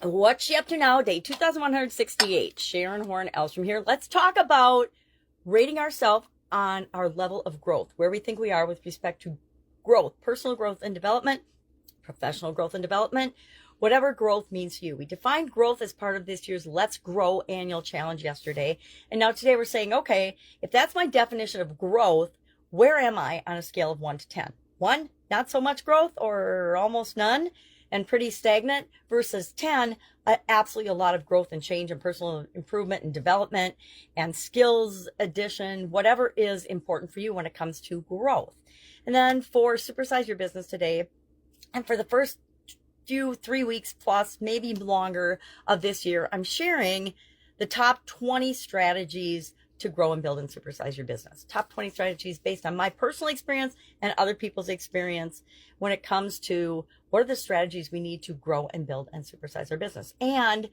What's she up to now? Day 2168. Sharon Horne-Ellstrom here. Let's talk about rating ourselves on our level of growth, where we think we are with respect to growth, personal growth and development, professional growth and development, whatever growth means to you. We defined growth as part of this year's Let's Grow annual challenge yesterday. And now today we're saying, okay, if that's my definition of growth, where am I on a scale of 1 to 10? 1, not so much growth or almost none and pretty stagnant, versus 10, absolutely a lot of growth and change and personal improvement and development and skills addition, whatever is important for you when it comes to growth. And then for Supersize Your Business today, and for the first 3 weeks plus, maybe longer of this year, I'm sharing the top 20 strategies to grow and build and supersize your business. Top 20 strategies based on my personal experience and other people's experience when it comes to what are the strategies we need to grow and build and supersize our business. And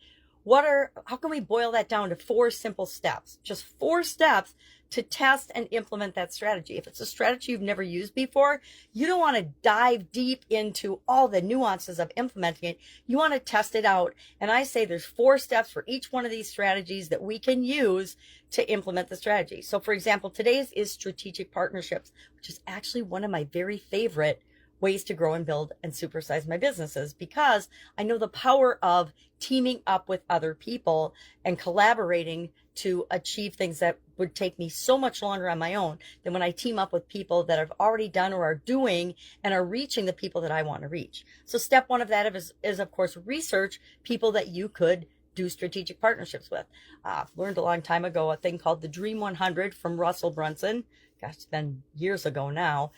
how can we boil that down to 4 simple steps? Just 4 steps to test and implement that strategy. If it's a strategy you've never used before, you don't want to dive deep into all the nuances of implementing it. You want to test it out. And I say there's 4 steps for each one of these strategies that we can use to implement the strategy. So for example, today's is strategic partnerships, which is actually one of my very favorite ways to grow and build and supersize my businesses, because I know the power of teaming up with other people and collaborating to achieve things that would take me so much longer on my own than when I team up with people that have already done or are doing and are reaching the people that I want to reach. So step 1 of that is of course, research people that you could do strategic partnerships with. I've learned a long time ago a thing called the Dream 100 from Russell Brunson. Gosh, it's been years ago now.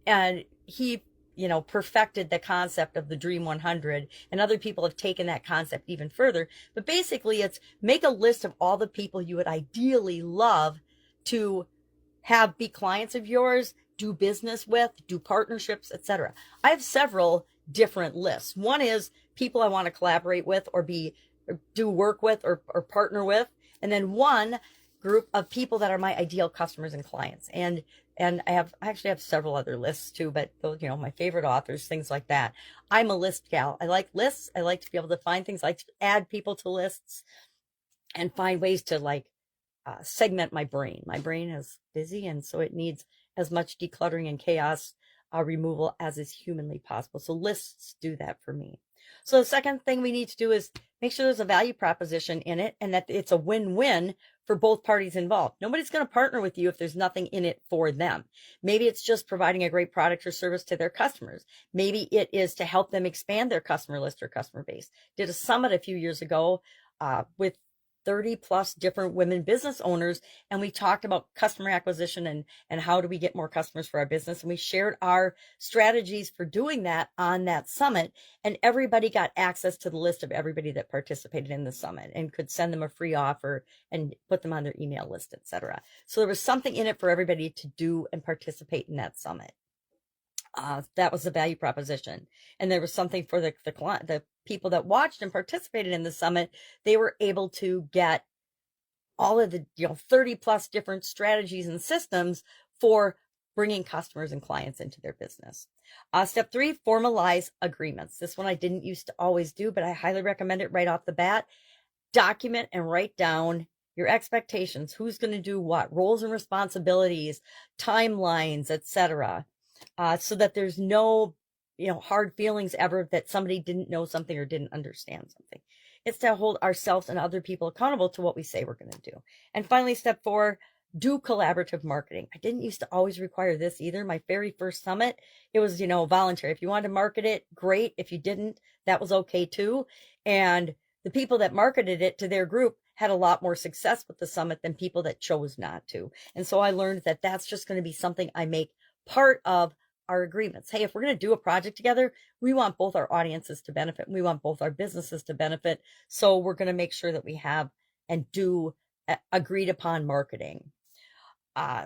And he, perfected the concept of the Dream 100, and other people have taken that concept even further. But basically, it's make a list of all the people you would ideally love to have be clients of yours, do business with, do partnerships, etc. I have several different lists. One is people I want to collaborate with or do work with or partner with. And then one group of people that are my ideal customers and clients. And I actually have several other lists too, but those, my favorite authors, things like that. I'm a list gal. I like lists. I like to be able to find things. I like to add people to lists and find ways to segment my brain. My brain is busy, and so it needs as much decluttering and chaos removal as is humanly possible. So lists do that for me. So the second thing we need to do is make sure there's a value proposition in it and that it's a win-win for both parties involved. Nobody's going to partner with you if there's nothing in it for them. Maybe it's just providing a great product or service to their customers. Maybe it is to help them expand their customer list or customer base. Did a summit a few years ago with 30 plus different women business owners. And we talked about customer acquisition and how do we get more customers for our business. And we shared our strategies for doing that on that summit. And everybody got access to the list of everybody that participated in the summit and could send them a free offer and put them on their email list, etc. So there was something in it for everybody to do and participate in that summit. That was the value proposition. And there was something for the people that watched and participated in the summit. They were able to get all of the 30 plus different strategies and systems for bringing customers and clients into their business. Step 3, formalize agreements. This one I didn't used to always do, but I highly recommend it right off the bat. Document and write down your expectations, who's going to do what, roles and responsibilities, timelines, etc. So that there's no, hard feelings ever that somebody didn't know something or didn't understand something. It's to hold ourselves and other people accountable to what we say we're going to do. And finally, step 4, do collaborative marketing. I didn't used to always require this either. My very first summit, it was, voluntary. If you wanted to market it, great. If you didn't, that was okay too. And the people that marketed it to their group had a lot more success with the summit than people that chose not to. And so I learned that that's just going to be something I make part of our agreements. Hey, if we're going to do a project together, we want both our audiences to benefit. We want both our businesses to benefit. So we're going to make sure that we have and do agreed upon marketing.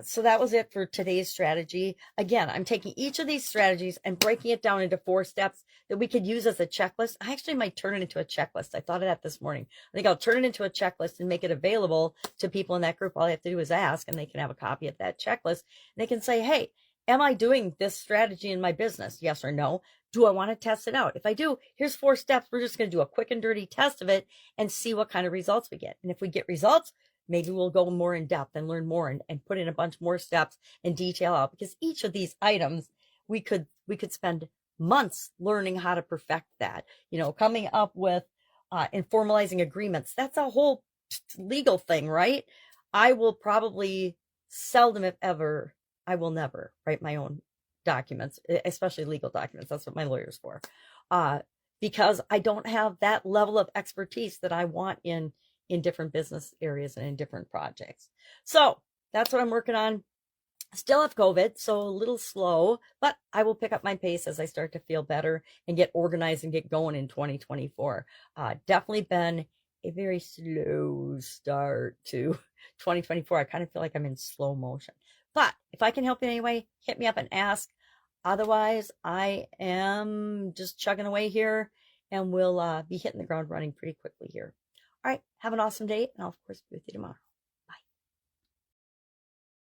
So that was it for today's strategy. Again, I'm taking each of these strategies and breaking it down into 4 steps that we could use as a checklist. I actually might turn it into a checklist. I thought of that this morning. I think I'll turn it into a checklist and make it available to people in that group. All I have to do is ask, and they can have a copy of that checklist. And they can say, hey, am I doing this strategy in my business? Yes or no. Do I want to test it out? If I do, here's 4 steps. We're just going to do a quick and dirty test of it and see what kind of results we get. And if we get results, maybe we'll go more in depth and learn more and put in a bunch more steps and detail out, because each of these items, we could spend months learning how to perfect that, coming up with and formalizing agreements. That's a whole legal thing, right? I will probably seldom, if ever, I will never write my own documents, especially legal documents. That's what my lawyer's for. Because I don't have that level of expertise that I want in different business areas and in different projects. So that's what I'm working on. Still have COVID, so a little slow, but I will pick up my pace as I start to feel better and get organized and get going in 2024. Definitely been a very slow start to 2024. I kind of feel like I'm in slow motion. But if I can help in any way, hit me up and ask. Otherwise, I am just chugging away here, and we'll be hitting the ground running pretty quickly here. All right, have an awesome day, and I'll, of course, be with you tomorrow.